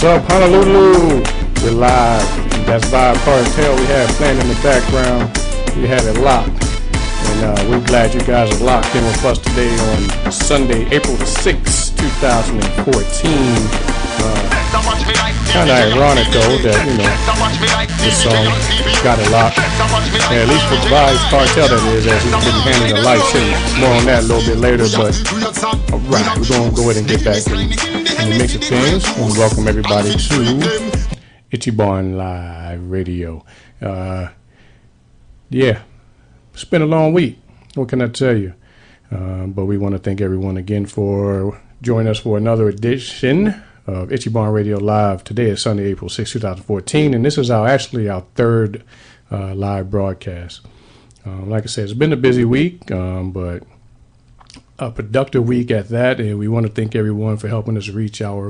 up, Honolulu? We're live. That's Vibe Cartel we had playing in the background. We had it locked. And we're glad you guys are locked in with us today on Sunday, April the 6th, 2014. Kind of ironic though that, this song got it locked. Yeah, at least for Vibe Cartel that is, as he's been handing the lights in. More on that a little bit later, but alright, we're going to go ahead and get back in the mix of things. And welcome everybody to Ichiban Live Radio. Yeah, it's been a long week. What can I tell you? But we want to thank everyone again for joining us for another edition of Ichiban Radio Live. Today is Sunday, April 6, 2014, and this is our third live broadcast. Like I said, it's been a busy week, but a productive week at that, and we want to thank everyone for helping us reach our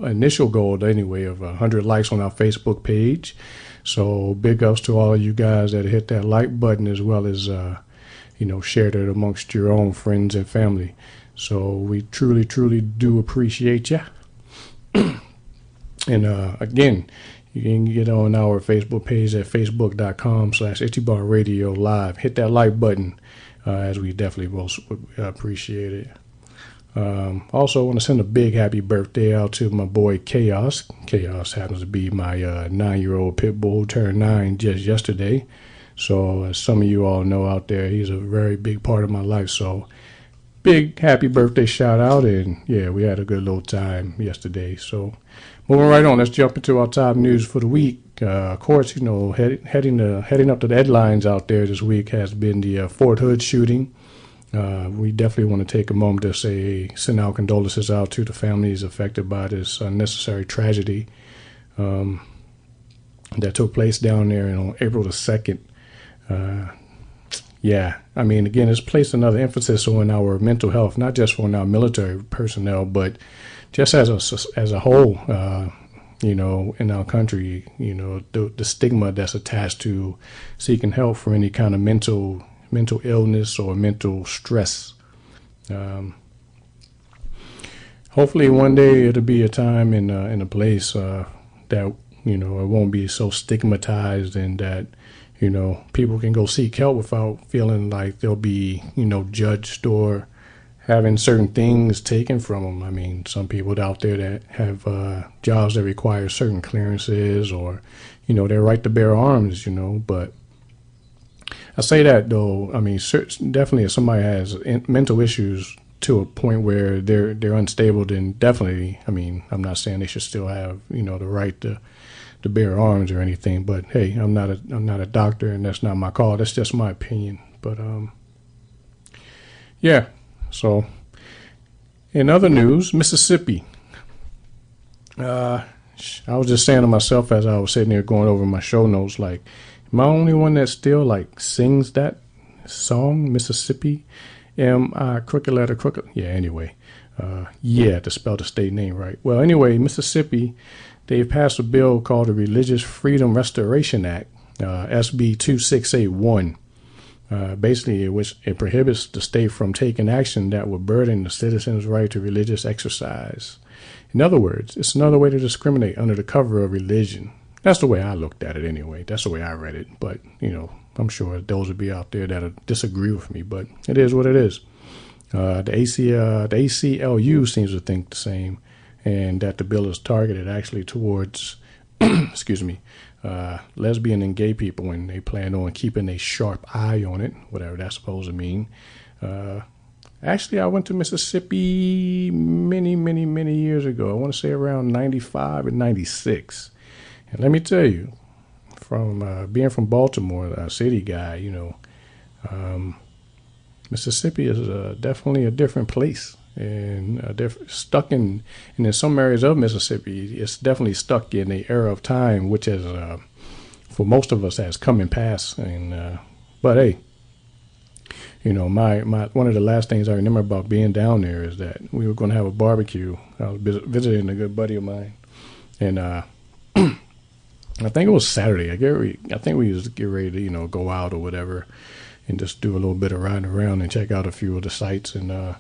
initial goal anyway, of 100 likes on our Facebook page. So big ups to all of you guys that hit that like button, as well as shared it amongst your own friends and family. So we truly do appreciate you. And again, you can get on our Facebook page at facebook.com/Ichiban Radio Live. Hit that like button, as we definitely most appreciate it. Also, I want to send a big happy birthday out to my boy Chaos. Chaos happens to be my 9-year-old pit bull, turned 9 just yesterday. So as some of you all know out there, he's a very big part of my life. So big happy birthday shout out, and yeah, we had a good little time yesterday. So moving right on, let's jump into our top news for the week. Of course, heading up to the headlines out there this week has been the Fort Hood shooting. We definitely want to take a moment to send our condolences out to the families affected by this unnecessary tragedy that took place down there on April the 2nd. Yeah, I mean, again, it's placed another emphasis on our mental health, not just for our military personnel, but just as a whole, in our country, the stigma that's attached to seeking help for any kind of mental illness or mental stress. Hopefully one day it'll be a time in a place that, it won't be so stigmatized, and that, people can go seek help without feeling like they'll be, judged or having certain things taken from them. I mean, some people out there that have jobs that require certain clearances, or, their right to bear arms, but I say that though, I mean, definitely if somebody has mental issues to a point where they're unstable, then definitely, I mean, I'm not saying they should still have, the right to bear arms or anything, but hey, I'm not a doctor, and that's not my call. That's just my opinion. But yeah. So in other news, Mississippi. I was just saying to myself as I was sitting there going over my show notes, like, am I the only one that still sings that song, Mississippi? M-I crooked letter crooked. Yeah. Anyway, to spell the state name right. Well, anyway, Mississippi. They've passed a bill called the Religious Freedom Restoration Act, SB 2681. Basically, it prohibits the state from taking action that would burden the citizens' right to religious exercise. In other words, it's another way to discriminate under the cover of religion. That's the way I looked at it anyway. That's the way I read it. But, I'm sure those would be out there that'll disagree with me. But it is what it is. The ACLU seems to think the same, and that the bill is targeted actually towards, lesbian and gay people, and they plan on keeping a sharp eye on it, whatever that's supposed to mean. Actually, I went to Mississippi many years ago. I want to say around 95 and 96. And let me tell you, from being from Baltimore, a city guy, Mississippi is definitely a different place. And in some areas of Mississippi, it's definitely stuck in the era of time, which is for most of us has come and passed. And but hey, my one of the last things I remember about being down there is that we were going to have a barbecue. I was visiting a good buddy of mine, and I think it was Saturday. I think we was get ready to go out or whatever, and just do a little bit of riding around and check out a few of the sites. And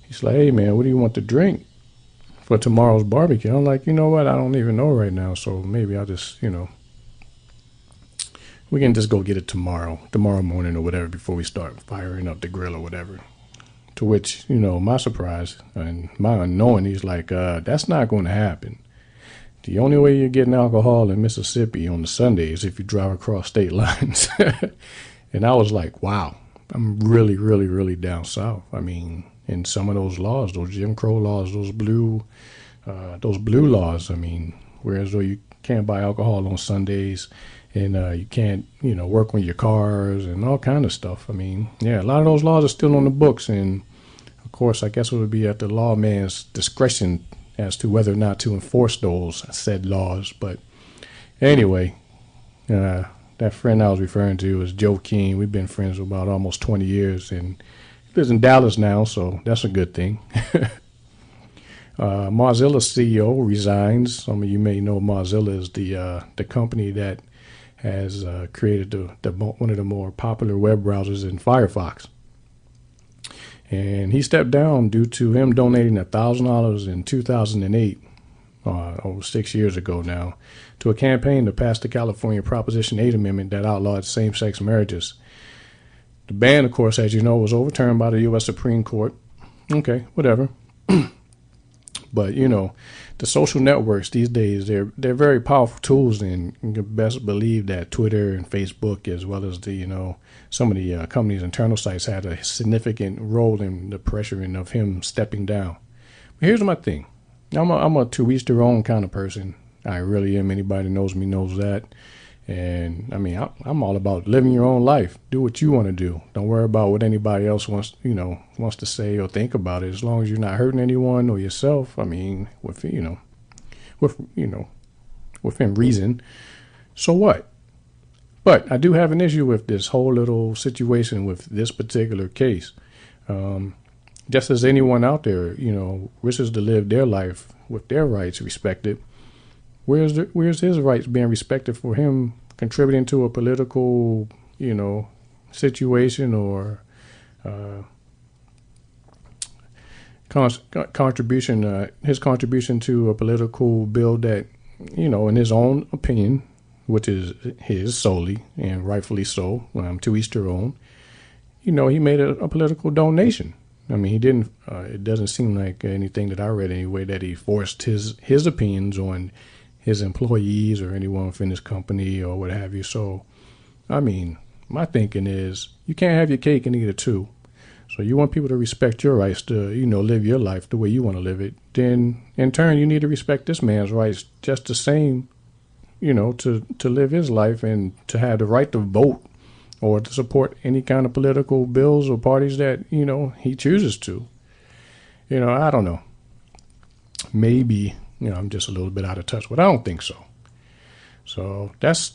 he's like, "Hey man, what do you want to drink?" for tomorrow's barbecue. I'm like, you know what? I don't even know right now. So maybe I'll just, we can just go get it tomorrow morning or whatever before we start firing up the grill or whatever. To which, my surprise and my unknowing, he's like, that's not going to happen. The only way you're getting alcohol in Mississippi on the Sunday is if you drive across state lines. And I was like, wow, I'm really, really, really down south. I mean, in some of those laws, those Jim Crow laws, those blue laws, I mean, whereas though you can't buy alcohol on Sundays and you can't, work on your cars and all kind of stuff. I mean, yeah, a lot of those laws are still on the books. And, of course, I guess it would be at the lawman's discretion as to whether or not to enforce those said laws. But anyway, that friend I was referring to is Joe King. We've been friends for about almost 20 years, and he lives in Dallas now, so that's a good thing. Mozilla CEO resigns. Some of you may know Mozilla is the company that has created one of the more popular web browsers in Firefox. And he stepped down due to him donating $1,000 in 2008, over 6 years ago now, to a campaign to pass the California Proposition 8 amendment that outlawed same-sex marriages. The ban, of course, as you know, was overturned by the U.S. Supreme Court. Okay, whatever. But, the social networks these days, they're very powerful tools, and you can best believe that Twitter and Facebook, as well as some of the company's internal sites, had a significant role in the pressuring of him stepping down. But here's my thing. I'm a to each their own kind of person. I really am. Anybody who knows me knows that. And I mean, I'm all about living your own life. Do what you want to do. Don't worry about what anybody else wants to say or think about it. As long as you're not hurting anyone or yourself. I mean, within reason. So what? But I do have an issue with this whole little situation with this particular case. Just as anyone out there, wishes to live their life with their rights respected. Where's his rights being respected for him contributing to a political, situation or contribution, his contribution to a political bill that, in his own opinion, which is his solely and rightfully so, to each their own, he made a political donation. I mean, he didn't, it doesn't seem like anything that I read anyway that he forced his opinions on his employees or anyone within his company or what have you. So, I mean, my thinking is you can't have your cake and eat it too. So you want people to respect your rights to, live your life the way you want to live it. Then, in turn, you need to respect this man's rights just the same, to live his life and to have the right to vote or to support any kind of political bills or parties that, he chooses to. I don't know. Maybe, I'm just a little bit out of touch, but I don't think so. So that's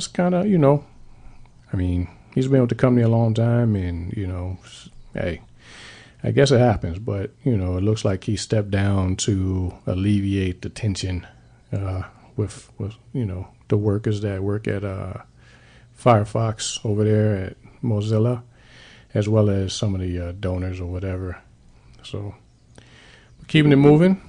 kind of, I mean, he's been with the company a long time and, hey, I guess it happens, but, it looks like he stepped down to alleviate the tension with the workers that work at Firefox over there at Mozilla, as well as some of the donors or whatever. So keeping it moving.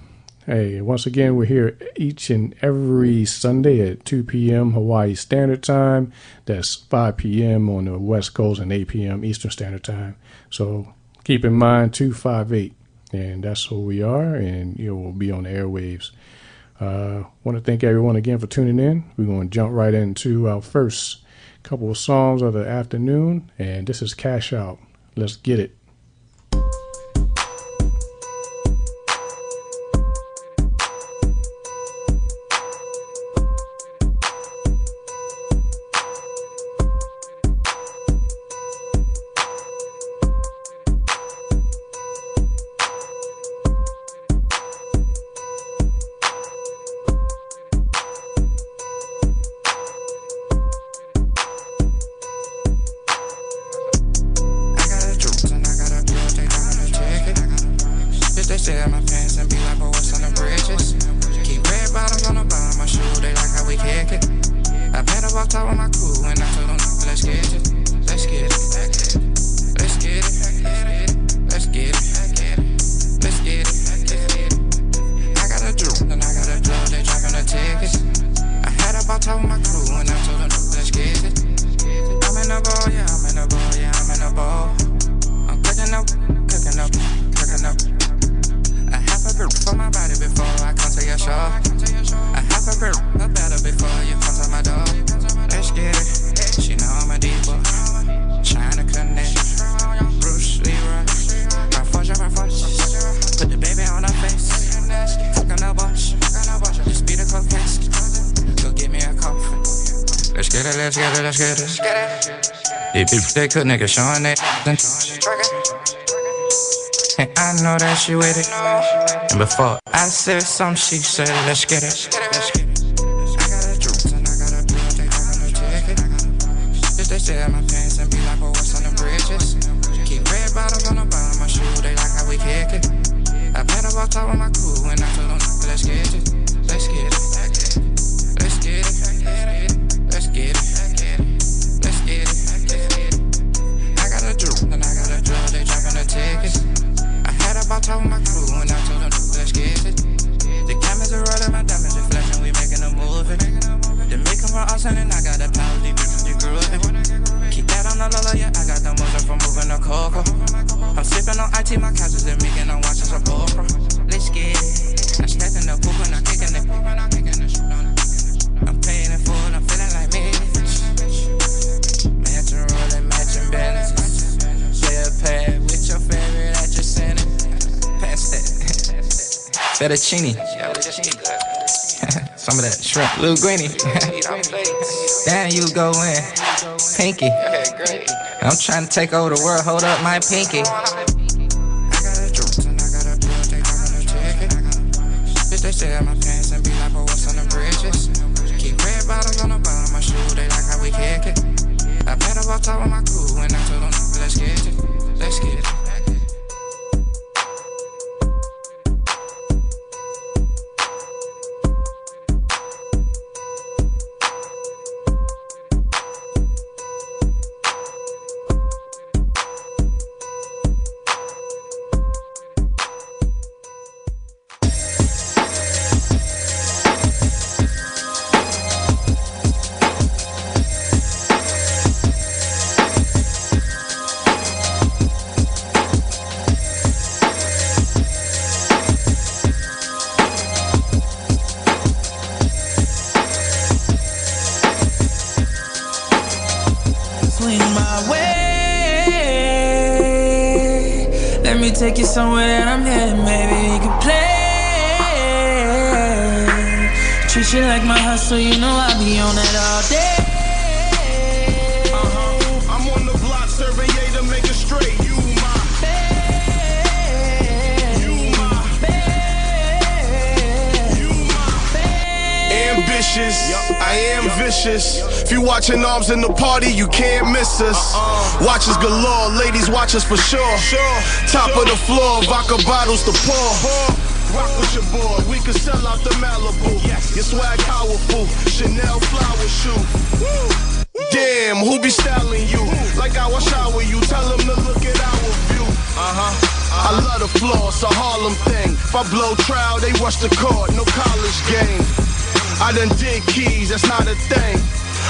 Hey, once again, we're here each and every Sunday at 2 p.m. Hawaii Standard Time. That's 5 p.m. on the West Coast and 8 p.m. Eastern Standard Time. So keep in mind 258, and that's who we are, and we'll be on the airwaves. Want to thank everyone again for tuning in. We're going to jump right into our first couple of songs of the afternoon, and this is Cash Out. Let's get it. I got a get it, let's get it, let's get it. If they could, nigga, showing that. And I know that she with it. And before I said something, she said, let's get it. I got a juice and I got a bill, they talking no ticket. Bitch, they stare at my pants and be like, oh, what's on the bridges? Keep red bottoms on the bottom of my shoe, they like how we kick it. I pet up on top of my crew and I told them, let's get it. Let's get it. Let's get it. Let's get it. Let's get it. I got a juice and I got a drill, they dropping the tickets. I told my crew and I told them, let's get it. The cameras are rolling, my diamonds are flashing, we making a movie. The make them for us and then I got the power, the groovy. Keep that on the low, yeah, I got the motion from moving the cocoa. I'm sipping on IT, my couch is in making, I'm watching some Oprah. Let's get it. I'm snatching the poop and I'm kicking it. I'm paying it full, I'm feeling like me. Matching rolling, matching balances. Play a pad with your favorite actress in it. Pass that. Fettuccine. Some of that shrimp. Little greenie. Damn, you go in. Pinky. I'm trying to take over the world. Hold up my pinky. I got a juice and I got a bill. They talking no ticket. Bitch, they stare at my pants and be like, oh, what's on the bridges? Keep red bottoms on the bottom of my shoe. They like how we kick it. I pet up on top of my crew and I told them, let's get it. Let's get it. Take you somewhere that I'm headed, maybe we can play. Treat you like my hustle, you know I be on that all day. I'm on the block, serving yay to make it straight. You my babe. You my babe. You my babe. Ambitious, I am vicious. If you watching arms in the party, you can't miss us. Watches galore, ladies watch us for sure. Top of the floor, vodka bottles to pour. Rock with your boy, we can sell out the Malibu. Your swag powerful, Chanel flower shoe. Damn, who be styling you? Like I will shower you, tell them to look at our view. I love the floss, a Harlem thing. If I blow trial, they rush the court, no college game. I done did keys, that's not a thing.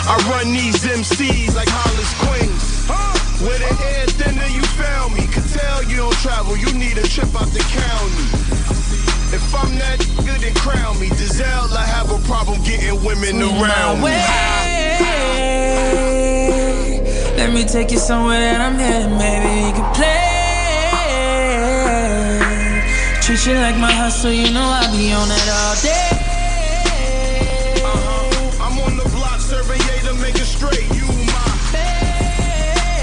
I run these MCs like Hollis Queens. With an air thinner, you found me. Could tell you don't travel, you need a trip out the county. If I'm that good, then crown me. Giselle, I have a problem getting women around me. Let me take you somewhere that I'm headed, maybe we can play. Treat you like my hustle, you know I be on that all day. I'm on the block, serving yay to make it straight. You my babe.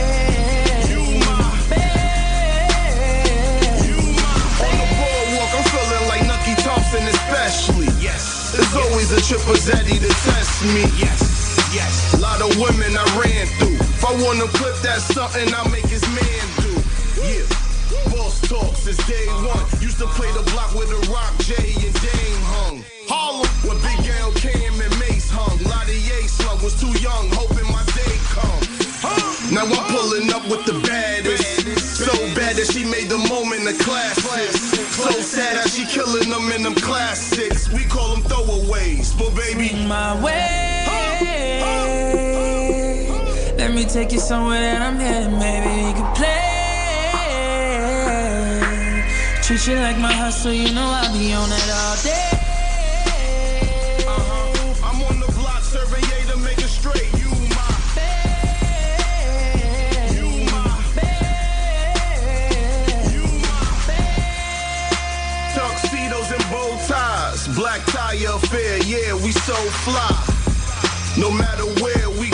You my babe. You my babe. On the boardwalk, I'm feeling like Nucky Thompson especially. Yes. There's always a triple Zeddy to test me. Yes. Yes. A lot of women I ran through. If I want to clip that something, I'll make his man do. Yeah. Boss talk since day one. Used to play the block with the Rock, Jay, and Dame hung. Harlem, where Big L came and Mace hung. Lottie slug was too young, hoping my day come. Now I'm pulling up with the baddest. So bad that she made the moment a classic. So sad how she killing them in them classics. We call them throwaways, but baby, my way. Let me take you somewhere that I'm headed, maybe we can play. Treat you like my hustle, you know I be on that all day. I'm on the block, serving yay to make it straight. You my babe. You my babe. You my babe. Tuxedos and bow ties, black tie affair, yeah, we so fly. No matter where we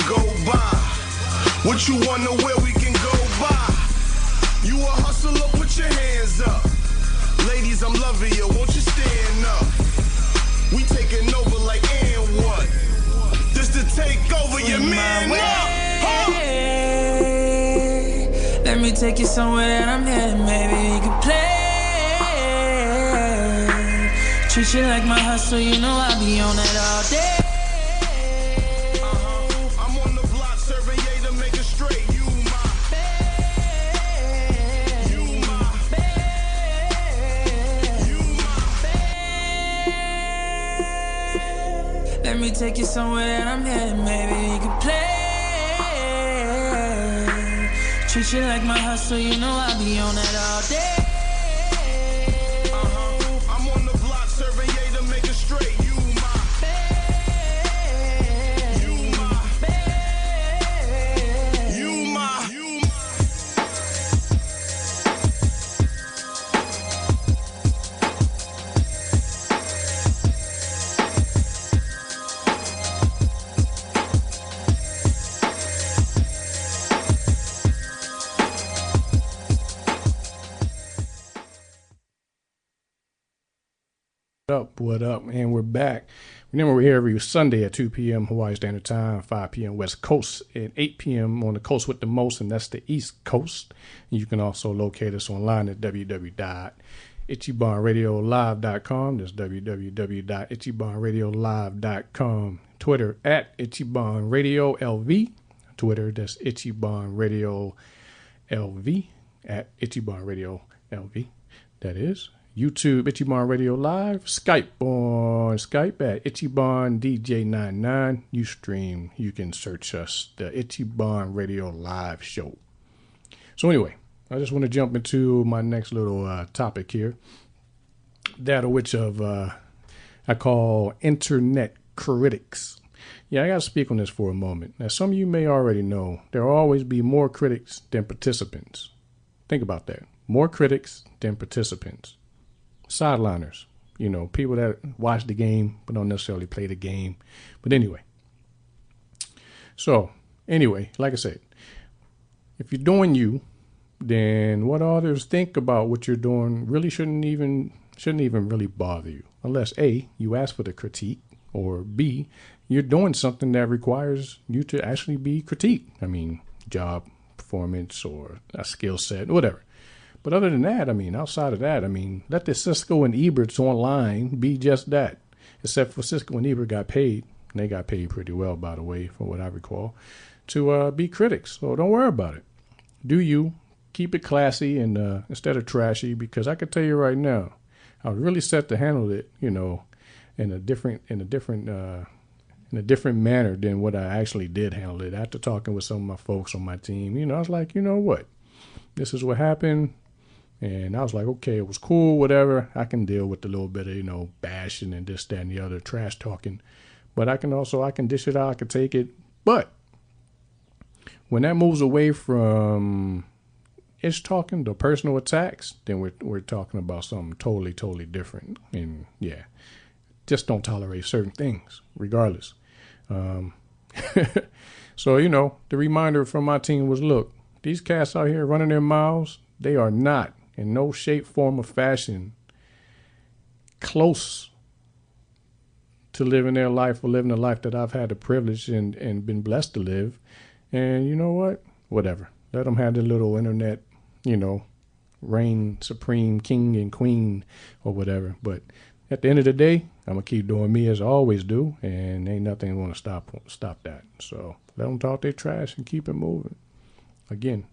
What you wonder where we can go by? You a hustler, put your hands up. Ladies, I'm loving you, won't you stand up? We taking over like and what? This to take over your man up. Huh? Let me take you somewhere that I'm headed, maybe we can play. Treat you like my hustle, you know I be on it all day. I'm on the block serving yay to make it straight. You my babe. You my babe. You my Let me take you somewhere that I'm headed, maybe we can play. Treat you like my hustle, you know I be on it all day. I'm on the block serving yay to make it straight. You my babe. You my babe. You my What up? And we're back. Remember, we're here every Sunday at 2 p.m. Hawaii Standard Time, 5 p.m. West Coast, and 8 p.m. on the coast with the most, and that's the East Coast. And you can also locate us online at www.ichibanradiolive.com. That's www.ichibanradiolive.com. Twitter at Ichiban Radio LV. Twitter, that's Ichiban Radio LV, at Ichiban Radio LV. That is. YouTube, Ichiban Radio Live. Skype on Skype at Ichiban DJ99. Ustream, you can search us, the Ichiban Radio Live show. So anyway, I just want to jump into my next little topic here. That of which I call internet critics. Yeah, I got to speak on this for a moment. Now, some of you may already know there will always be more critics than participants. Think about that. More critics than participants. Sideliners, you know, people that watch the game but don't necessarily play the game. But anyway, like I said, if you're doing you, then what others think about what you're doing really shouldn't even really bother you, unless A, you ask for the critique, or B, you're doing something that requires you to actually be critiqued. I mean, job performance or a skill set, whatever. But other than that, I mean, outside of that, I mean, let the Cisco and Eberts online be just that. Except for Cisco and Ebert got paid, and they got paid pretty well, by the way, from what I recall, to be critics. So don't worry about it. Do you keep it classy and instead of trashy? Because I can tell you right now, I was really set to handle it, you know, in a different manner than what I actually did handle it. After talking with some of my folks on my team, you know, I was like, you know what, this is what happened. And I was like, okay, it was cool, whatever. I can deal with a little bit of, you know, bashing and this, that, and the other, trash talking. But I can dish it out, I can take it. But when that moves away from it's talking to personal attacks, then we're talking about something totally, totally different. And yeah, just don't tolerate certain things, regardless. So, you know, the reminder from my team was, look, these cats out here running their mouths, they are not in no shape, form, or fashion close to living their life or living the life that I've had the privilege and been blessed to live. And you know what? Whatever. Let them have their little internet, you know, reign supreme king and queen or whatever. But at the end of the day, I'm going to keep doing me as I always do, and ain't nothing going to stop that. So let them talk their trash and keep it moving. Again,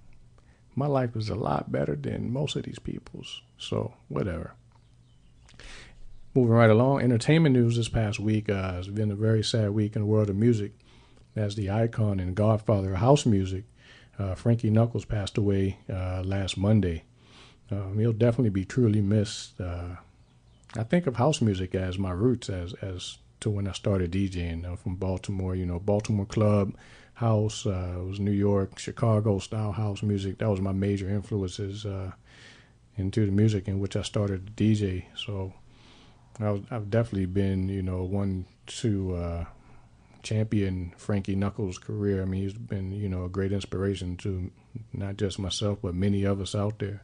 my life is a lot better than most of these people's. So whatever. Moving right along, entertainment news this past week has been a very sad week in the world of music. As the icon and godfather of house music, Frankie Knuckles, passed away last Monday. He'll definitely be truly missed. I think of house music as my roots as to when I started DJing. From Baltimore, you know, Baltimore club house. It was New York, Chicago style house music. That was my major influences into the music in which I started to DJ. So I've definitely been, you know, one to champion Frankie Knuckles' career. I mean, he's been, a great inspiration to not just myself, but many of us out there.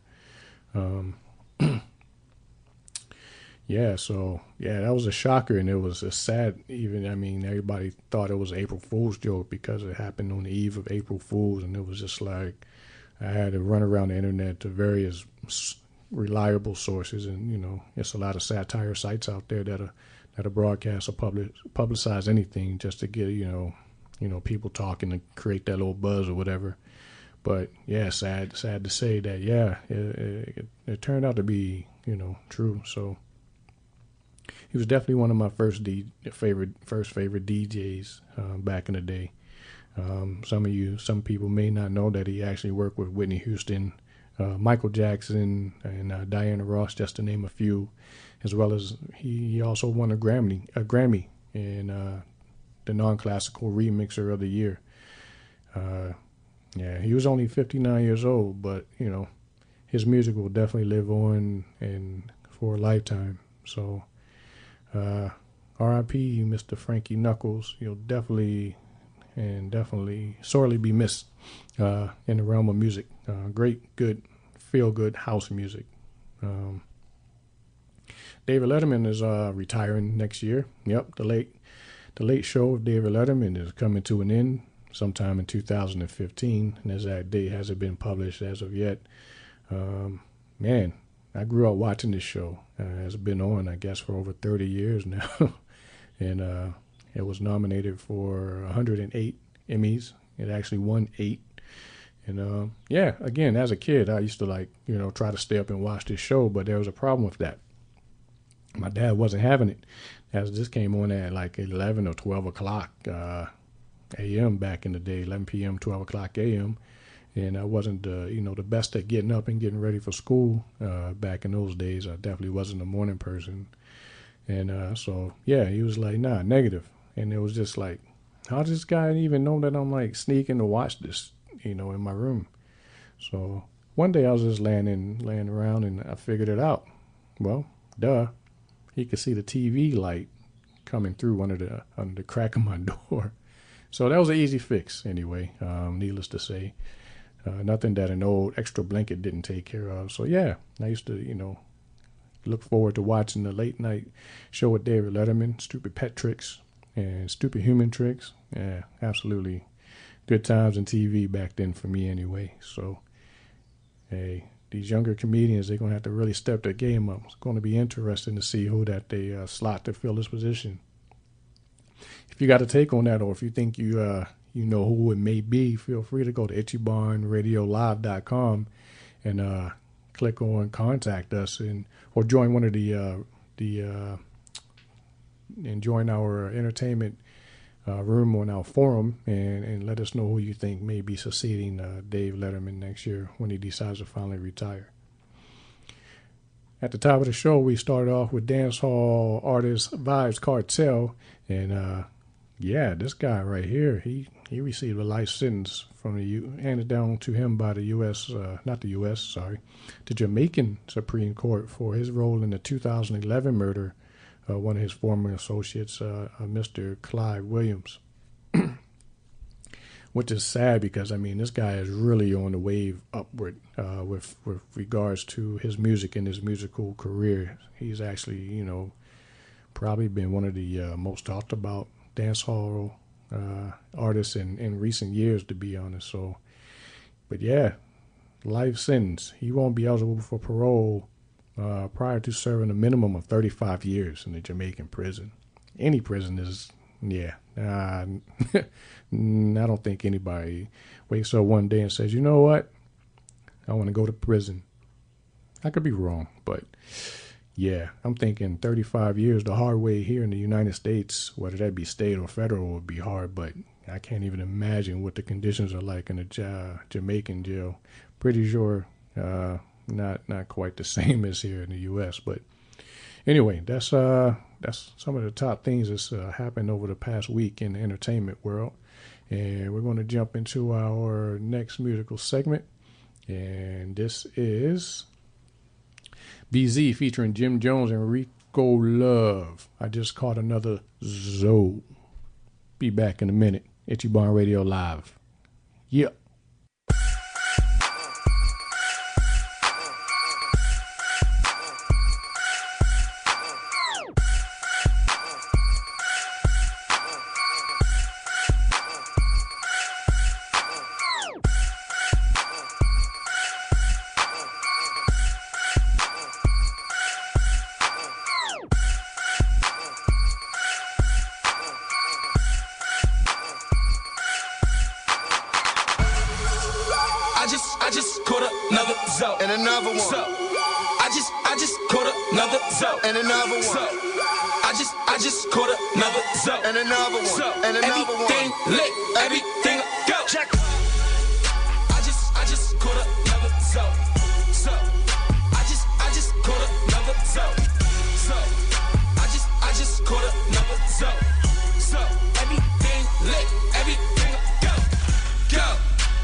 That was a shocker, and it was a sad, everybody thought it was an April Fool's joke because it happened on the eve of April Fool's, and it was just like I had to run around the internet to various reliable sources, and, it's a lot of satire sites out there that are broadcast or publicize anything just to get, people talking to create that little buzz or whatever. But yeah, sad to say that, it turned out to be, true. So he was definitely one of my first favorite DJs back in the day. Some people may not know that he actually worked with Whitney Houston, Michael Jackson, and Diana Ross, just to name a few, as well as he also won a Grammy in the non-classical remixer of the year. He was only 59 years old, but his music will definitely live on and for a lifetime. So R.I.P. Mr. Frankie Knuckles. You'll definitely sorely be missed in the realm of music. Great, good, feel-good house music. David Letterman is retiring next year. Yep, the late show of David Letterman is coming to an end sometime in 2015, and as that date hasn't been published as of yet. Man, I grew up watching this show. It's been on, I guess, for over 30 years now. And it was nominated for 108 Emmys. It actually won 8. And again, as a kid, I used to try to stay up and watch this show, but there was a problem with that. My dad wasn't having it, as this came on at like 11 or 12 o'clock a.m. back in the day, 11 p.m., 12 o'clock a.m. And I wasn't, the best at getting up and getting ready for school back in those days. I definitely wasn't a morning person. And he was like, nah, negative. And it was just like, how does this guy even know that I'm like sneaking to watch this, in my room? So one day I was just laying around and I figured it out. Well, duh. He could see the TV light coming through under the crack of my door. So that was an easy fix anyway, needless to say. Nothing that an old extra blanket didn't take care of. So yeah, I used to, look forward to watching the late night show with David Letterman, Stupid Pet Tricks and Stupid Human Tricks. Yeah, absolutely good times in TV back then for me anyway. So, hey, these younger comedians, they're going to have to really step their game up. It's going to be interesting to see who that they slot to fill this position. If you got a take on that, or if you think you know who it may be, feel free to go to ichibanradiolive.com and click on contact us or join one of and join our entertainment room on our forum and let us know who you think may be succeeding Dave Letterman next year when he decides to finally retire. At the top of the show, we started off with dancehall artist Vybz Kartel, and this guy right here, he received a life sentence handed down to him by the Jamaican Supreme Court for his role in the 2011 murder of one of his former associates, Mr. Clyde Williams. Which is sad because, this guy is really on the wave upward with regards to his music and his musical career. He's actually, probably been one of the most talked about dancehall artists in recent years, to be honest. So, but yeah, life sentence. He won't be eligible for parole prior to serving a minimum of 35 years in the Jamaican prison. Any prison is, I don't think anybody wakes up one day and says, you know what, I want to go to prison. I could be wrong, but yeah, I'm thinking 35 years the hard way here in the United States, whether that be state or federal, would be hard, but I can't even imagine what the conditions are like in a Jamaican jail. Pretty sure not quite the same as here in the U.S., but anyway, that's some of the top things that's happened over the past week in the entertainment world. And we're going to jump into our next musical segment. And this is BZ featuring Jim Jones and Rico Love. I just caught another Zoe. Be back in a minute. Ichiban Radio Live. Yeah. I just caught another zone. And another one. So, I just caught another zone. And another one. So, I just caught another zone. And another one. So, And another one. everything lit, everything go. Check. I just caught another zone. So, I just caught another zone. So, I just caught another zone. So, everything lit, everything go. Go.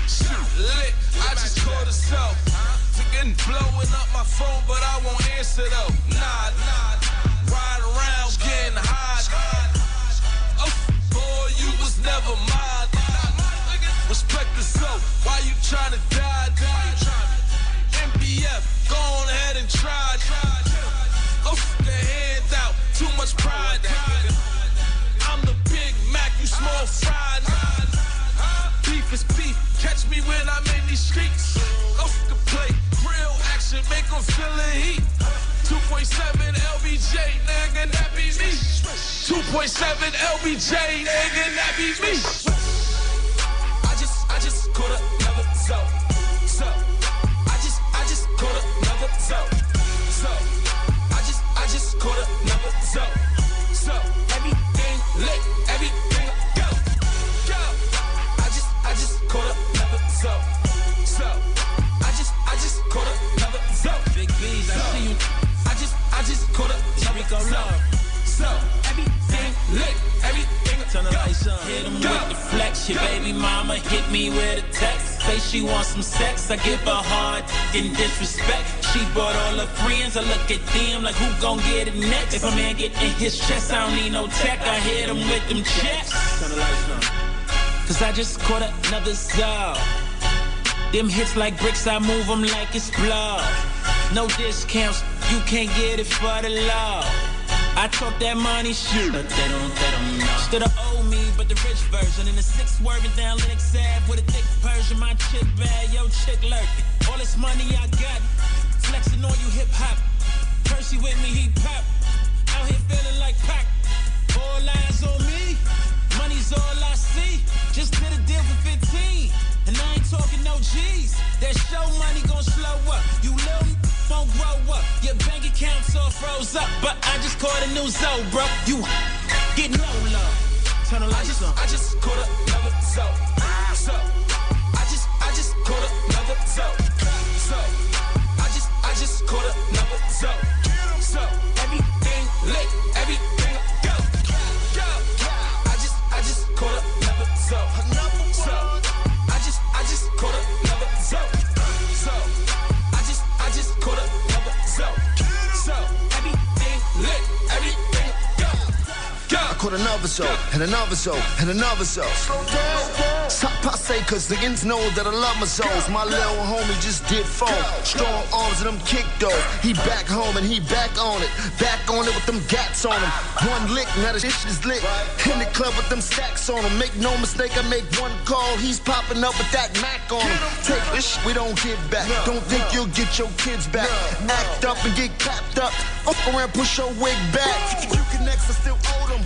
Shoot lit. I just caught a soul. Getting blowing up my phone, but I won't answer though. Nah. Ride around getting high. Oh, boy, you was never mine. Respect the soul. Why you tryna die? MPF, go on ahead and try. Oh, the handout, too much pride. I'm the Big Mac, you small fried. Beef is beef, catch me when I'm in these streets. Off the plate, real action, make them feel the heat. 2.7 LBJ, nigga, that be me. 2.7 LBJ, nigga, that be me. I just caught another zone. So, I just caught another zone. So, I just caught another zone. So, everything lit, everything go. I just caught another zone. So, I just caught another zone. Big B's, I see you. I just caught another zone. So, everything lit, everything Turn the lights on. Hit 'em With the flex, your baby mama hit me with a text. Say she wants some sex, I give her hard and disrespect. She brought all her friends, I look at them like who gon' get it next. If a man get in his chest, I don't need no tech, I hit him with them checks. Turn the lights on. Cause I just caught another zone. Them hits like bricks, I move them like it's blood. No discounts, you can't get it for the law. I talk that money shit, but they don't know. Still the old me, but the rich version. In the 6 swerving down Linux Ave with a thick Persian. My chick bad, yo chick lurking. All this money I got, flexing on you hip hop. Percy with me, he pop. Out here feeling like Pac. All eyes on me, money's all I see. Just did a deal for 15, and I ain't talking no G's. That show money gon' slow up. You little won't grow up. Your bank account's all froze up. But I just caught a new zone, bro. You get no love. Turn the lights on. I just caught another zone. So, I just caught another zone. So, I just caught another zone. So, everything lit, everything go. I just caught another zone. So, I just caught another zone. So, I just caught another zone. So, everything lit, everything go. I caught another zone, and another zone, and another zone. Slow down. Stop passe, cause the ins know that I love my zones. My little homie just did foam. Strong arms and them kick though. He back home and he back on it. Back on it with them gats on him. One lick, now the shit is lit. In the club with them stacks on him. Make no mistake, I make one call. He's popping up with that Mac on him. Take this shit, we don't get back. Don't think you'll get your kids back. Act up and get clapped up. Fuck around, push your wig back. You can next, I still owe them.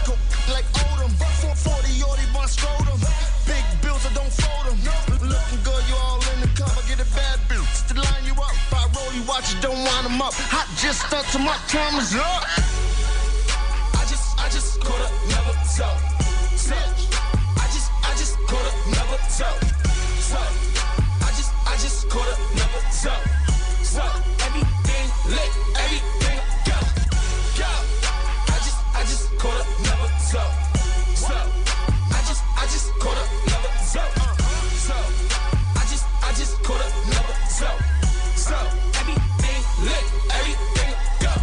Go like Odom. 440, Audi, Von Scrotum. Big bills, I don't fold them. Looking good, you all in the cover. Get a bad bill. To line you up. If I roll you, watch it, don't wind them up. Hot just stuck to my time is up. I just caught another zone. So, I just caught another zone. So, I just caught another zone. So, everything lit, everything go. I just caught another zone. So, I just caught another zone. So, I just caught another zone. So, everything lit, everything go.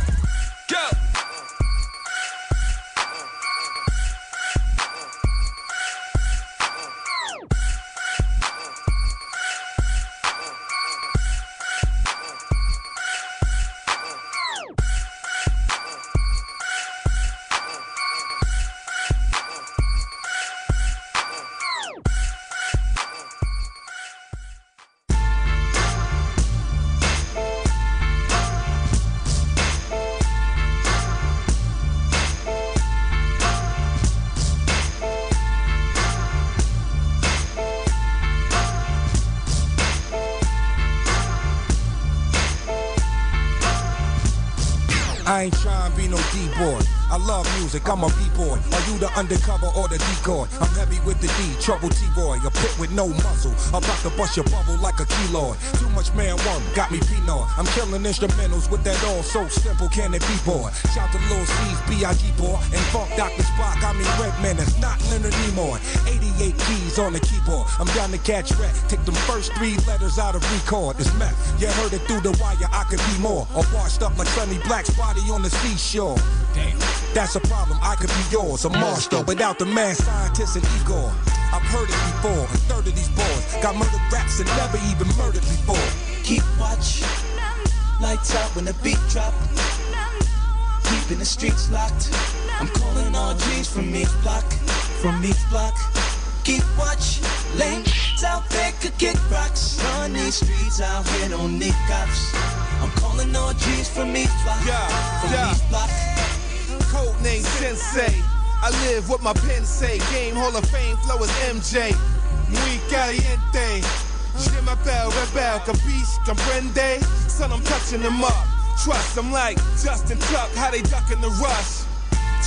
I ain't trying to be no D-boy. I love music, I'm a B-boy. Are you the undercover or the decoy? I'm heavy with the D, trouble T-boy. A pit with no muzzle, about to bust your bubble like a keloid. Too much man one, got me Pinot. I'm killing instrumentals with that all so simple, can it be, boy? Shout to Lil C's, B.I.G. boy. And Funk Dr. Spock, I mean Redman, it's not Leonard Nimoy. 88 keys on the keyboard, I'm down to catch rat. Take them first 3 letters out of record, it's meth. You heard it through the wire, I could be more. Or washed up like Sonny Black's body on the seashore. Damn. That's a problem, I could be yours. A monster without the mad scientist and Igor. I've heard it before, a third of these boys got murdered raps and never even murdered before. Keep watch, lights out when the beat drop. Keeping the streets locked. I'm calling all G's from each block, from each block. Keep watch, lanes out there could kick rocks. On these streets out here don't need cops. I'm calling all G's from each block, from each block. Code name Sensei. I live what my pen say. Game Hall of Fame flow is MJ. Muy caliente. Je m'appelle Rebel. Capiche? Comprende? Son, I'm touching them up. Trust, I'm like Justin Tuck. How they duck in the rush.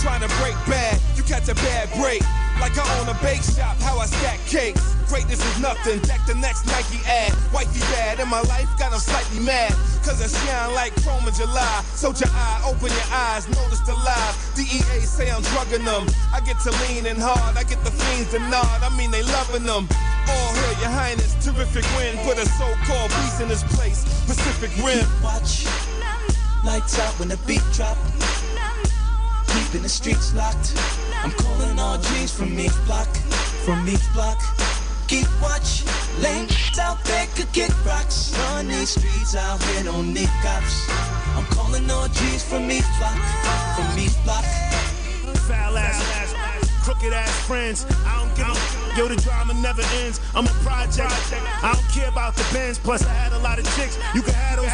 Trying to break bad. You catch a bad break. Like I own a bake shop. How I stack cakes. Greatness is nothing. Deck the next Nike ad. Wifey bad. In my life got them slightly mad. Cause I shine like chrome in July. So your eye, open your eyes, notice the lie. DEA say I'm drugging them. I get to leaning hard, I get the fiends to nod. I mean they loving them. All hail your highness, terrific win. Put a so-called beast in this place, Pacific Rim. Keep watch, lights out when the beat drop. Keeping the streets locked. I'm calling all G's from each block, from each block. Keep watch, lanes out there could kick rocks. On these streets out here don't need cops. I'm calling all G's from each block, from each block. Foul ass, crooked ass friends. I don't give a yo, the drama never ends. I'm a project. I don't care about the bands. Plus I had a lot of chicks. You can have those.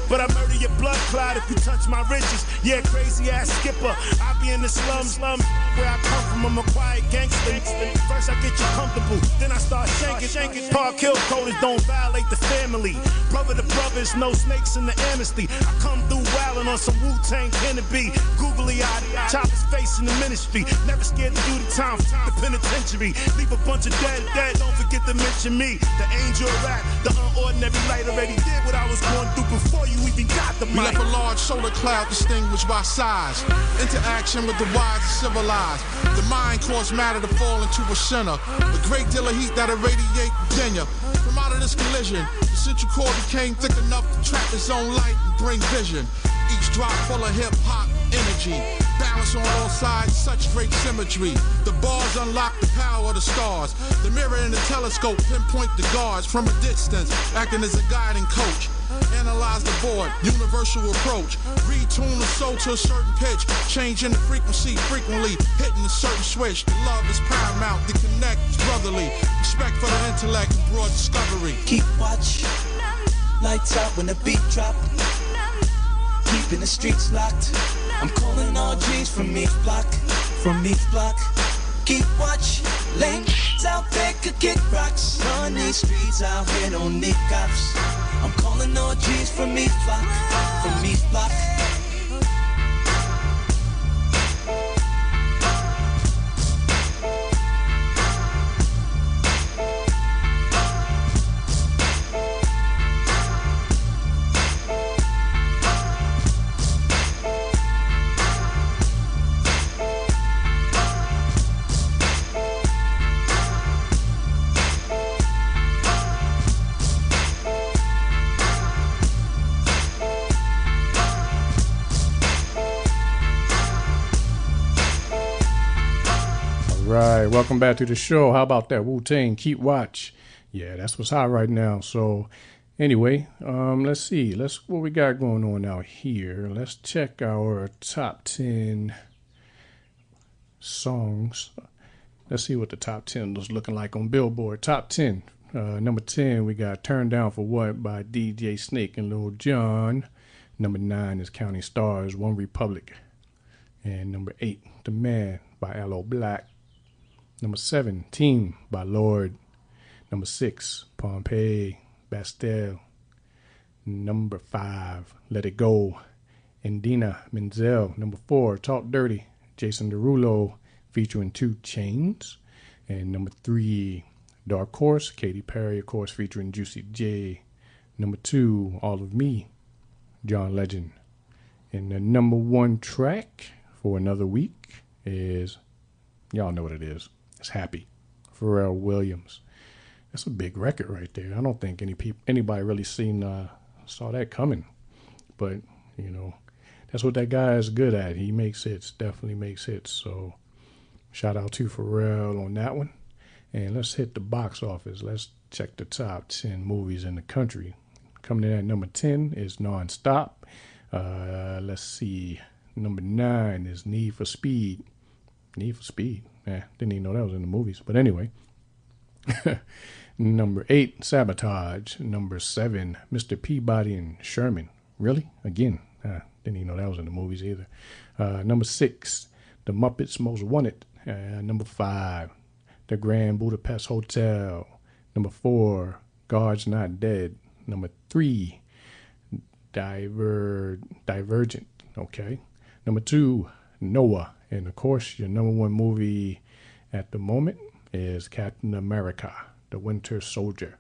But I murder your blood clot if you touch my riches. Yeah, crazy ass skipper. I be in the slums where I come from. I'm a quiet gangster. First I get you comfortable, then I start shanking. Park Hill coders don't violate the family. Brother to brothers, no snakes in the amnesty. I come through wildin' on some Wu-Tang Kennedy. Googly eyed, chop his face in the ministry. Never scared to do the time for the penitentiary. Leave a bunch of dead. Don't forget to mention me. The angel rap, the unordinary light already did what I was going through before you even got the mic. We left a large solar cloud distinguished by size. Interaction with the wise and civilized. The mind caused matter to fall into a center. A great deal of heat that irradiate Virginia. From out of this collision, the central core became thick enough to trap its own light and bring vision. Each drop full of hip-hop energy. Balance on all sides, such great symmetry. The bars unlock the power of the stars. The mirror in the telescope pinpoint the guards from a distance, acting as a guiding coach. Analyze the board, universal approach. Retune the soul to a certain pitch, changing the frequency frequently, hitting a certain switch. The love is paramount, the connect is brotherly. Respect for the intellect and broad discovery. Keep watch, lights out when the beat drop. Keeping the streets locked. I'm calling all G's from each block, from each block. Keep watch, lanes out there could kick rocks. On these streets out here don't need cops. I'm calling all G's from each block, from each block. Right, welcome back to the show. How about that Wu-Tang? Keep watch. Yeah, that's what's hot right now. So anyway, let's see. What we got going on out here. Let's check our top 10 songs. Let's see what the top 10 is looking like on Billboard. Top 10. Number 10, we got Turn Down for What by DJ Snake and Lil Jon. Number 9 is Counting Stars, One Republic. And number 8, The Man by Aloe Black. Number 7, Team by Lord. Number 6, Pompeii, Bastille. Number 5, Let It Go, Indina Menzel. Number 4, Talk Dirty, Jason Derulo featuring 2 Chainz. And number 3, Dark Horse, Katy Perry, of course, featuring Juicy J. Number 2, All of Me, John Legend. And the number 1 track for another week is, y'all know what it is. It's Happy, Pharrell Williams. That's a big record right there. I don't think anybody really saw that coming. But, you know, that's what that guy is good at. He makes hits, definitely makes hits. So shout out to Pharrell on that one. And let's hit the box office. Let's check the top 10 movies in the country. Coming in at number 10 is Nonstop. Let's see. Number 9 is Need for Speed. Need for Speed. Didn't even know that was in the movies. But anyway. Number 8, Sabotage. Number 7, Mr. Peabody and Sherman. Really? Again. Didn't even know that was in the movies either. Number 6, The Muppets Most Wanted. Number 5, The Grand Budapest Hotel. Number 4, Guards Not Dead. Number 3, Divergent. Okay. Number 2, Noah. And of course, your number 1 movie at the moment is Captain America, The Winter Soldier.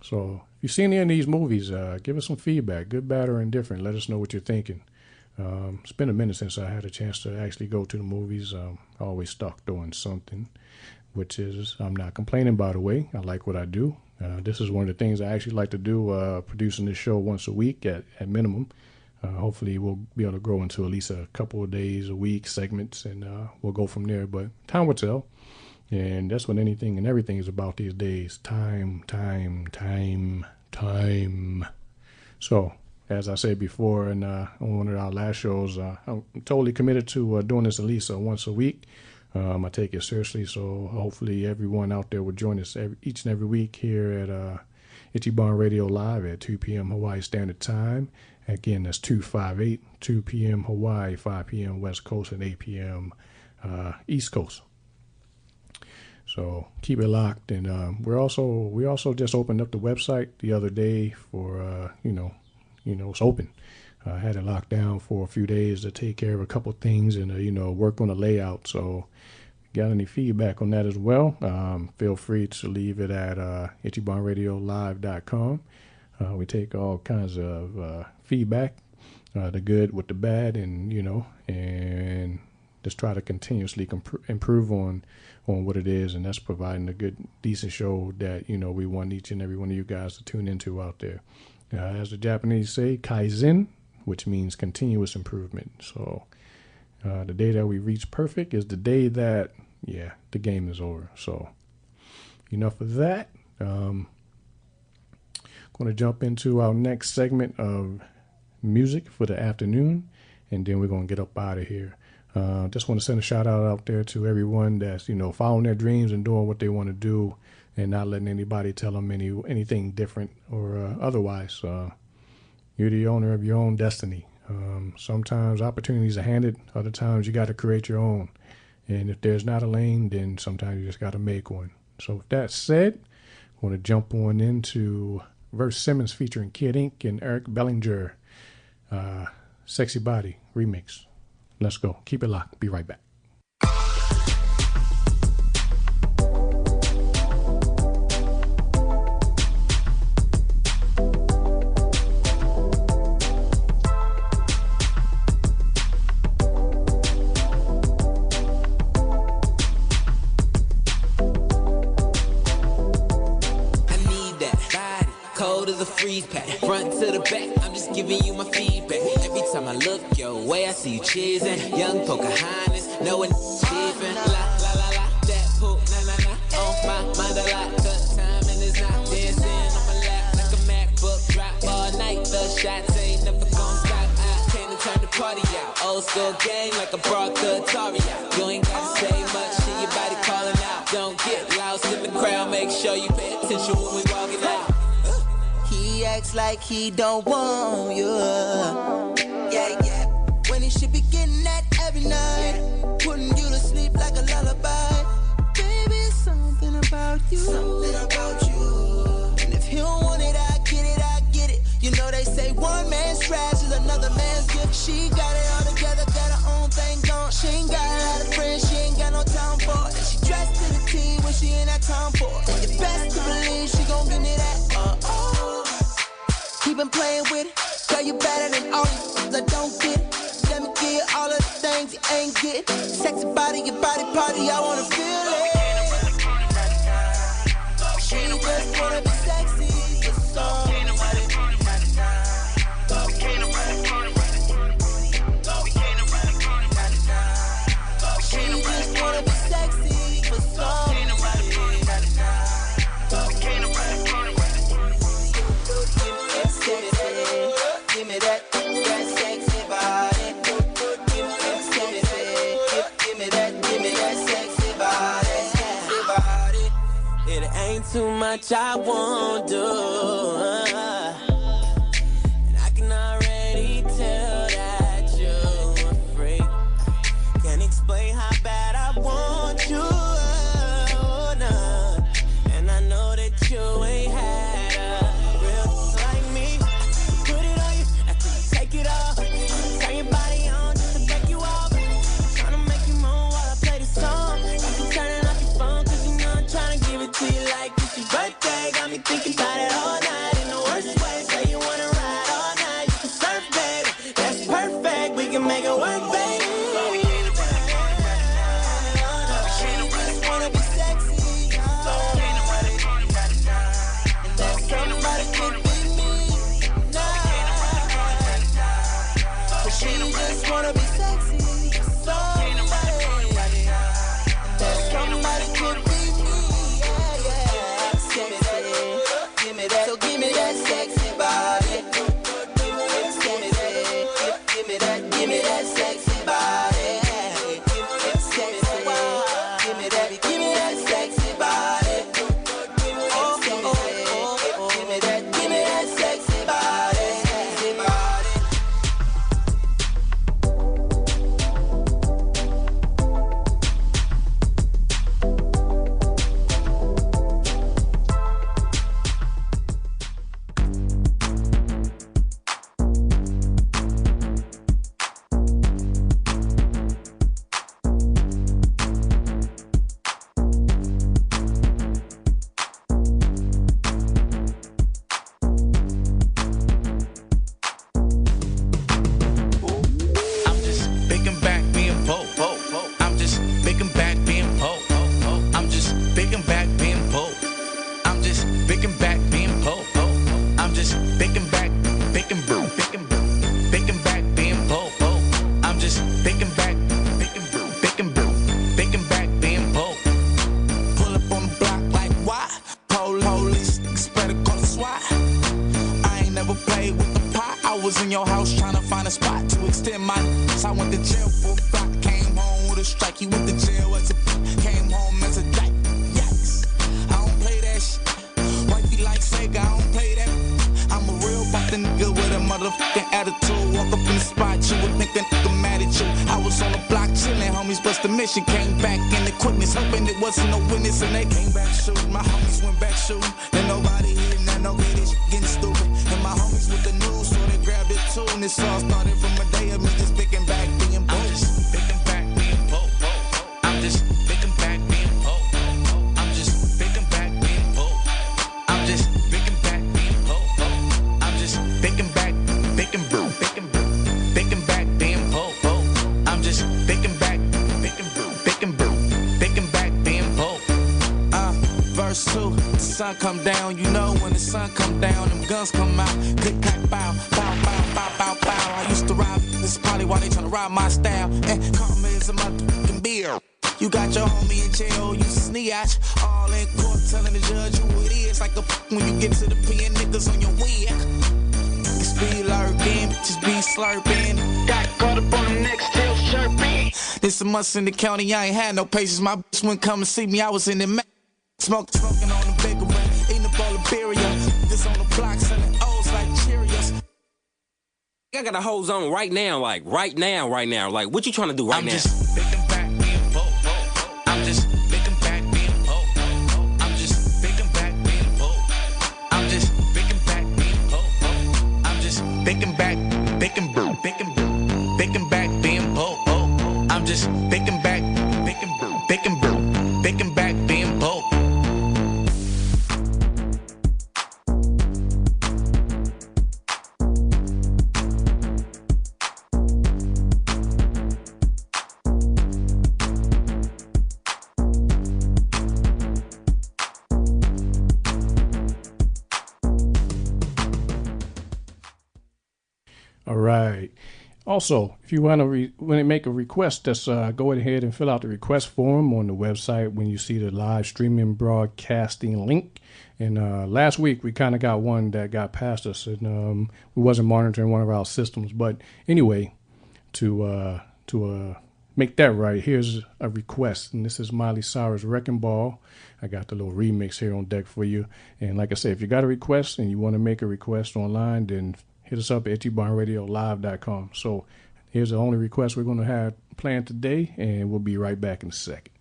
So if you've seen any of these movies, give us some feedback, good, bad, or indifferent. Let us know what you're thinking. It's been a minute since I had a chance to actually go to the movies. Always stuck doing something, which is, I'm not complaining, by the way. I like what I do. This is one of the things I actually like to do, producing this show once a week at minimum. Hopefully we'll be able to grow into at least a couple of days a week segments, and we'll go from there. But time will tell. And that's what anything and everything is about these days. Time. So, as I said before in on one of our last shows, I'm totally committed to doing this at least once a week. I take it seriously, so hopefully everyone out there will join us each and every week here at Ichiban Radio Live at 2 p.m. Hawaii Standard Time. Again, that's 258, 2 p.m. Hawaii, 5 p.m. West Coast, and 8 p.m. East Coast. So keep it locked, and we also just opened up the website the other day for it's open. I had it locked down for a few days to take care of a couple things and work on the layout. So got any feedback on that as well? Feel free to leave it at ichibanradiolive.com. We take all kinds of feedback, the good with the bad, and just try to continuously improve on what it is, and that's providing a good, decent show that we want each and every one of you guys to tune into out there. As the Japanese say, kaizen, which means continuous improvement. So the day that we reach perfect is the day that the game is over. So enough of that. Going to jump into our next segment of music for the afternoon, and then we're going to get up out of here. Just want to send a shout out there to everyone that's following their dreams and doing what they want to do, and not letting anybody tell them anything different or otherwise. You're the owner of your own destiny. Sometimes opportunities are handed, other times you got to create your own. And if there's not a lane, then sometimes you just got to make one. So with that said, I want to jump on into Verse Simmons featuring Kid Ink and Eric Bellinger, Sexy Body remix. Let's go. Keep it locked. Be right back. Freeze pack, front to the back, I'm just giving you my feedback. Every time I look your way, I see you cheesing. Young Pocahontas, knowing different. La la la la, that poop, na na na. On my mind a lot, cut time and it's not dancing on my lap like a MacBook. Drop all night, the shots ain't never gon' stop. I came to turn the party out. Old school gang like I brought the Atari out. You ain't gotta say much, shit, your body calling out. Don't get lost in the crowd, make sure you pay attention when we walking out. He acts like he don't want you. Yeah. When he should be getting that every night, putting you to sleep like a lullaby. Baby, it's something about you. Something about you. And if he don't want it, I get it. You know they say one man's trash is another man's gift. She got it all together, got her own thing going. She ain't got a lot of friends, she ain't got no time for it. And she dressed to the T when she in that time for it. And you best to believe she gon' give me that. Keep on playing with it, girl, you better than all these I don't get it. Let me give you all of the things you ain't get. Sexy body, your body party, I wanna feel it. She just wanna be sexy, it's all. Too much I won't do, and I can already tell that you're afraid. Can't explain how bad I want you, nah. And I know that you ain't had a real like me. Put it on you after you take it off. Turn your body on just to break you off. Tryna make you moan while I play the song. You can turn it off your phone 'cause you know I'm tryna give it to you like birthday, got me thinking about it all night in the worst way. Say you wanna ride all night, you can surf, baby. That's perfect, we can make it work, baby. She just wanna be sexy, and that somebody could be me now. So she just wanna be sexy, somebody, and that somebody could be. So give me that sexy body. Give me that sexy body. Give me that sexy body. Give me that sexy body. Was in your house trying to find a spot to extend my. I went to jail for a block, came home with a strike. You went to jail as a came home as a dyke. Yikes, I don't play that shit. Wifey like Sega, I don't play that. I'm a real bumpin' nigga with a motherfucking attitude. Walk up in the spot, you would think that nigga mad at you. I was on the block chillin', homies bust the mission. Came back in the quickness, hoping it wasn't no witness. And they came back shooting, my homies went back shooting. Then nobody hitting, and no this shit getting stupid. And my homies with the news, so they grabbed it too. And this all started from a day of me just picking back being bold. I'm just picking back being bold. I'm just picking back being bold. I'm just picking back being bold. I'm just picking back being bold. I'm just picking back, picking brew, picking brew, picking back being bold. I'm just picking back, picking brew, picking brew, picking back being bold. Verse 2, the sun come down, you know when the sun come down, them guns come out, click, clack, bow, bow, bow, bow, bow, bow. I used to rob this party while they tryna rob my style, and karma is a motherfucking beer. You got your homie in jail, you snitch, all in court telling the judge who it is, like a when you get to the pen, niggas on your wig. Niggas be lurking, bitches be slurping, got caught up on the next tail chirping. This a month in the county, I ain't had no patience, my bitch wouldn't come and see me, I was in the smoking on the big one, eating a bowl of birria. This on the block selling O's like Cheerios. I got a hose on right now, like right now. Like, what you trying to do right now? I'm just picking back being bold. I'm just picking back being bold. I'm just picking back being bold. I'm just picking back being bold. I'm just picking back, picking brew, picking brew. All right. Also, if you want to make a request, just go ahead and fill out the request form on the website when you see the live streaming broadcasting link. And last week we kind of got one that got past us, and we wasn't monitoring one of our systems. But anyway, to make that right, here's a request, and this is Miley Cyrus Wrecking Ball. I got the little remix here on deck for you. And like I said, if you got a request and you want to make a request online, then hit us up at ichibanradiolive.com. So here's the only request we're going to have planned today, and we'll be right back in a second.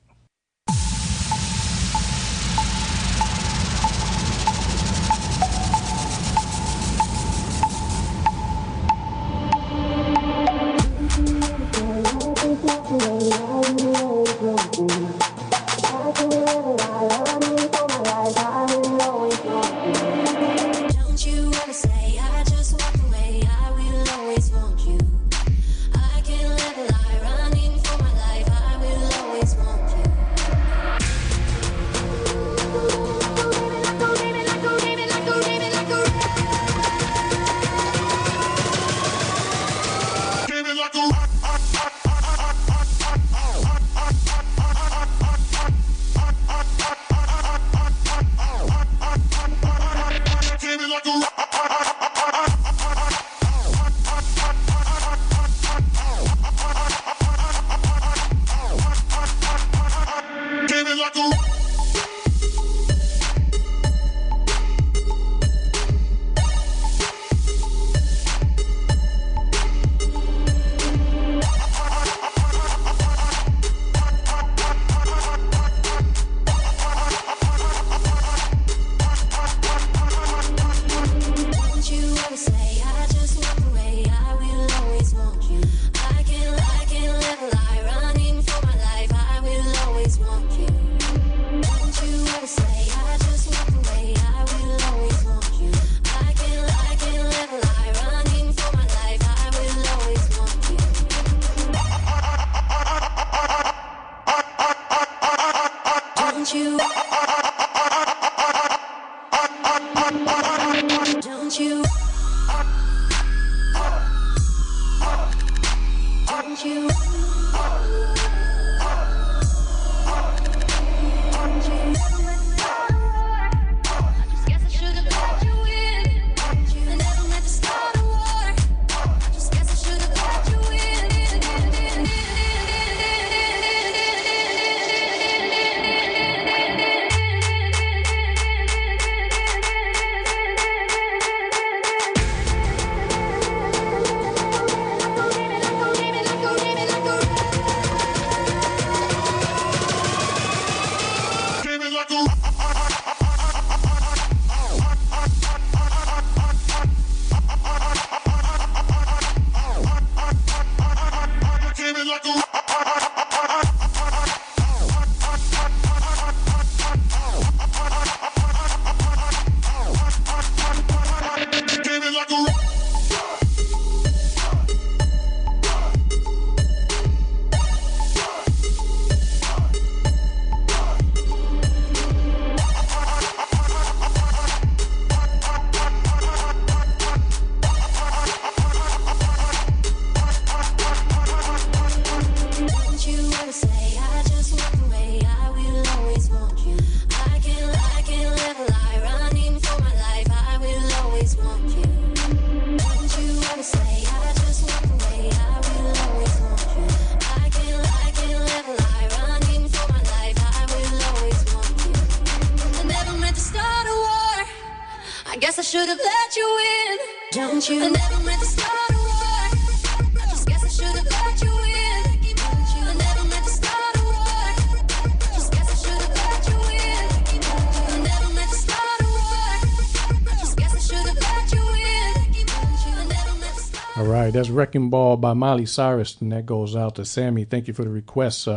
All right, that's Wrecking Ball by Miley Cyrus, and that goes out to Sammy. Thank you for the request.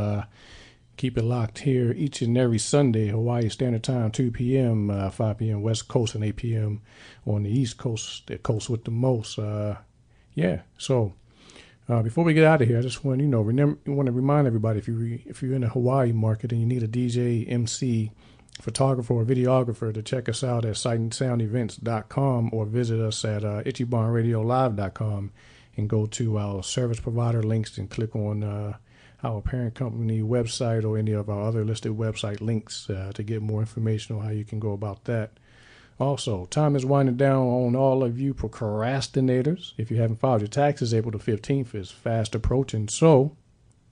Keep it locked here each and every Sunday, Hawaii Standard Time, 2 p.m., 5 p.m. West Coast, and 8 p.m. on the East Coast, the coast with the most. So before we get out of here, I just want to remind everybody, if you're in the Hawaii market and you need a DJ, MC, photographer, or videographer, to check us out at sightandsoundevents.com or visit us at ichibanradiolive.com. and go to our service provider links and click on our parent company website or any of our other listed website links to get more information on how you can go about that. Also, time is winding down on all of you procrastinators. If you haven't filed your taxes, April the 15th is fast approaching, so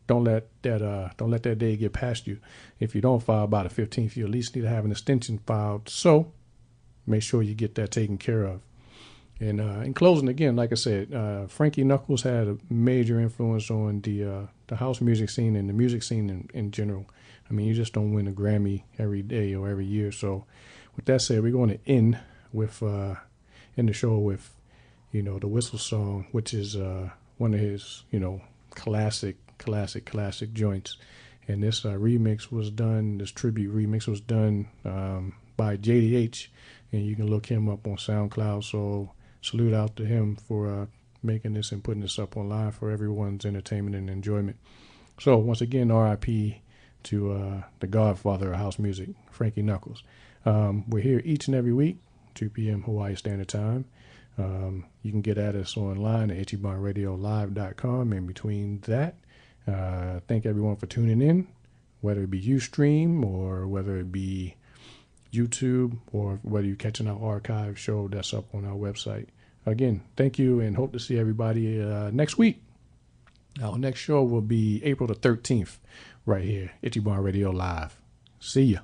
don't let that day get past you. If you don't file by the 15th, you at least need to have an extension filed, so make sure you get that taken care of. And in closing, again, like I said, Frankie Knuckles had a major influence on the house music scene and the music scene in general. I mean, you just don't win a Grammy every day or every year. So with that said, we're going to end the show with, the Whistle Song, which is one of his, classic joints. And this remix was done, this tribute remix was done by JDH, and you can look him up on SoundCloud. So salute out to him for making this and putting this up online for everyone's entertainment and enjoyment. So once again, RIP to the godfather of house music, Frankie Knuckles. We're here each and every week, 2 p.m. Hawaii Standard Time. You can get at us online at ichibanradiolive.com. In between that, thank everyone for tuning in, whether it be Ustream or whether it be YouTube or whether you're catching our archive show that's up on our website. Again, thank you and hope to see everybody next week. Our next show will be April the 13th right here, Ichiban Radio Live. See ya.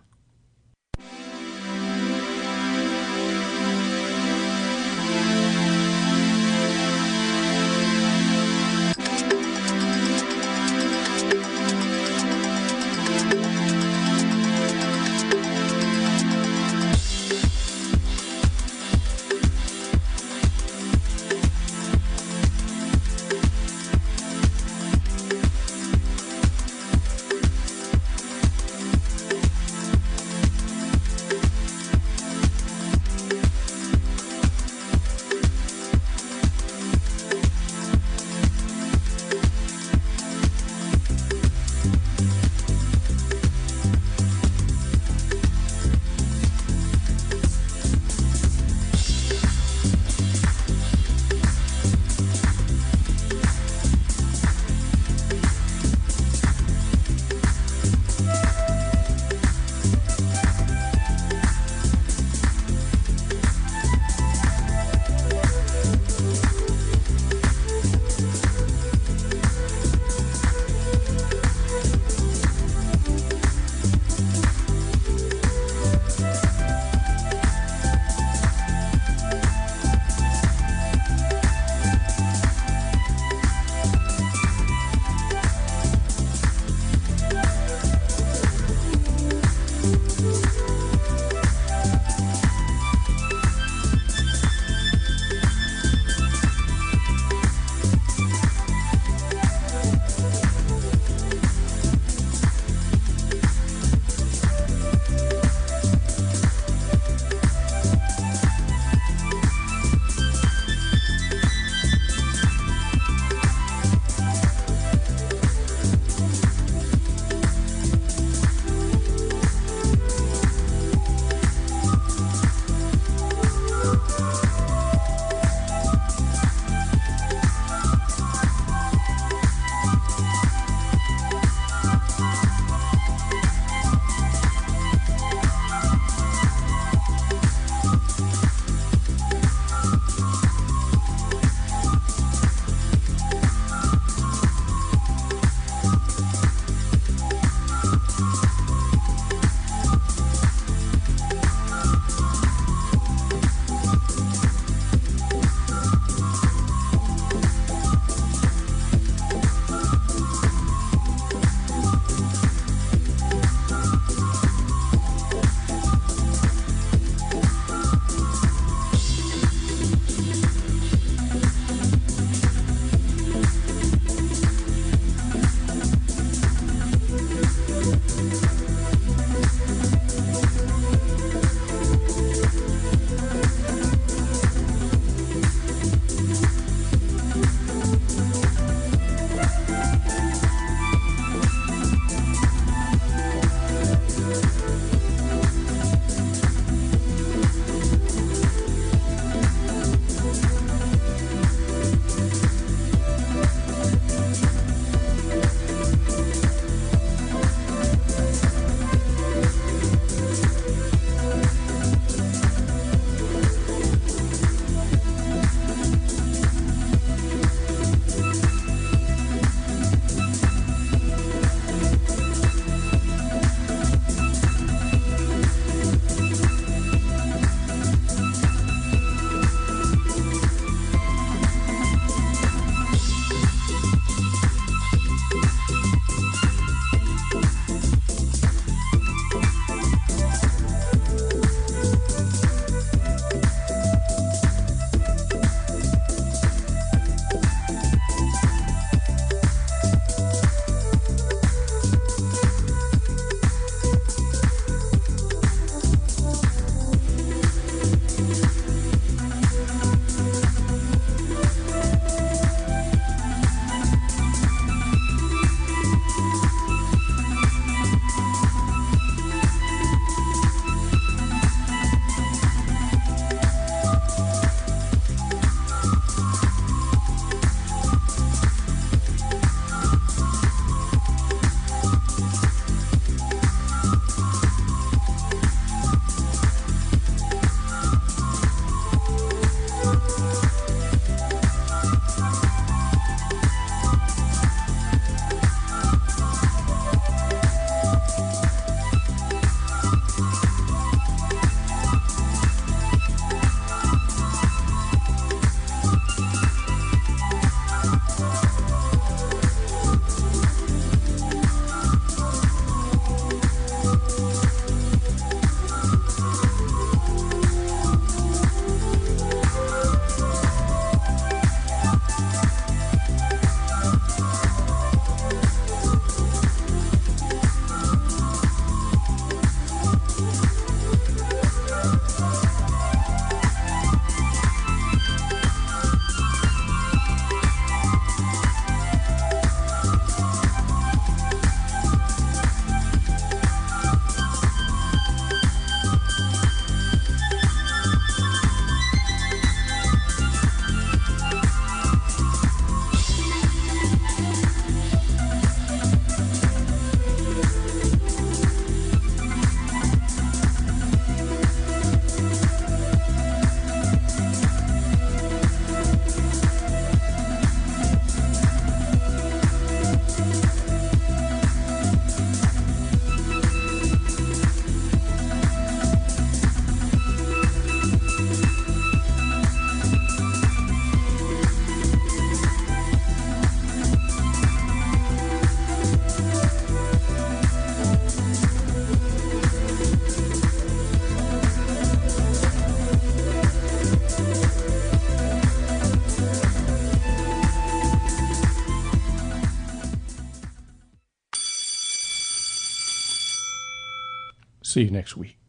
See you next week.